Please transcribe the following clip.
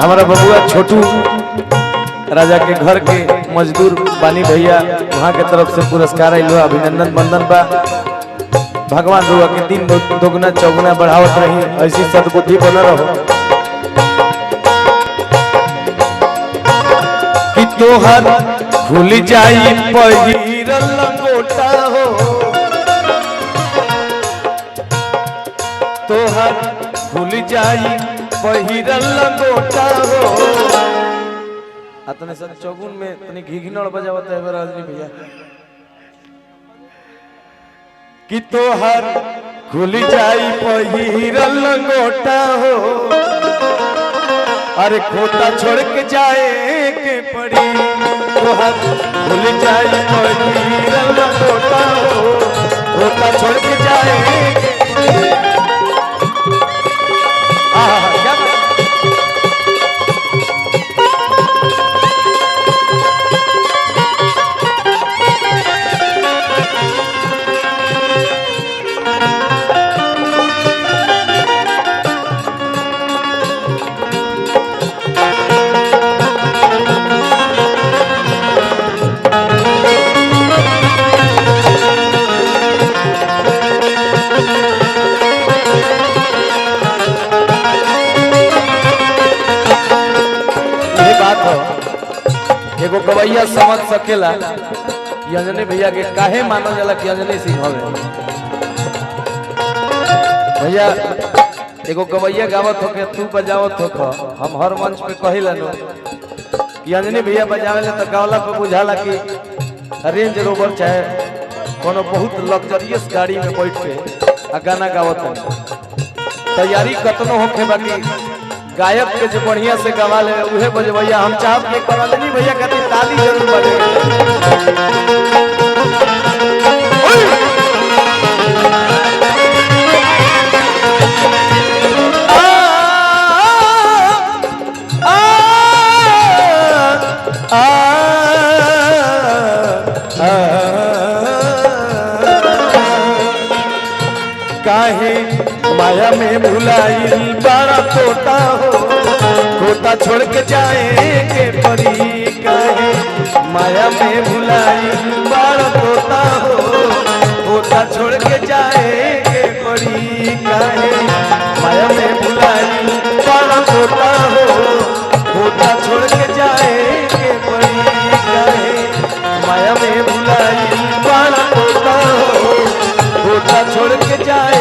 हमारा बबुआ छोटू राजा के घर के मजदूर बानी भैया वहाँ के तरफ से पुरस्कार आइलो, अभिनंदन बंदन बा। भगवान रुआ के दिन दोगुना चौगुना बढ़ावत रही, ऐसी सद्बुद्धि बना रहो कि तोहर खुल जाई पहिरल लंगोटा हो, तोहर खुल जाई पहिरल लंगोटा हो। अतने सर चौगुन में तनी घिघनड़ बजावत है रजनी भैया कि तोहर खुल जाई पहिरल लंगोटा हो, अरे खोता छोड़ के जाए के पड़ी, तोहर खुल जाई पहिरल लंगोटा हो, खोता छोड़ के जाए के पड़ी। क्या एगो गवैया समझ सकेला कि अंजनी भैया के काहे मानल जाला कि अंजनी सिंह हवे भैया। एगो गवैया गावत हो के तू बजावत हो, हम हर मंच पे कहिला नो कि अंजनी भैया बजावेले तो गावला पे बुझाला कि रेंज रोवर चाहे कोनो बहुत लग्जरियस गाड़ी में बैठ के आ गाना गावत है। तैयारी कतनो होखे बाकी गायक के जो बढ़िया से गवा ले उहे बजे भैया। हम चाहब के करा लेनी भैया कहती ताली जरूर बजे। काहे माया में भुलाइल बड़ा तोता हो, खोता छोड़ के जाए के परी। काहे माया में भुलाइल बड़ा तोता हो, खोता छोड़ के जाए के परी। काहे माया में भुलाइल बड़ा तोता हो, खोता छोड़ के जाए के परी। काहे माया में भुलाइल बड़ा तोता हो, खोता छोड़ के जाए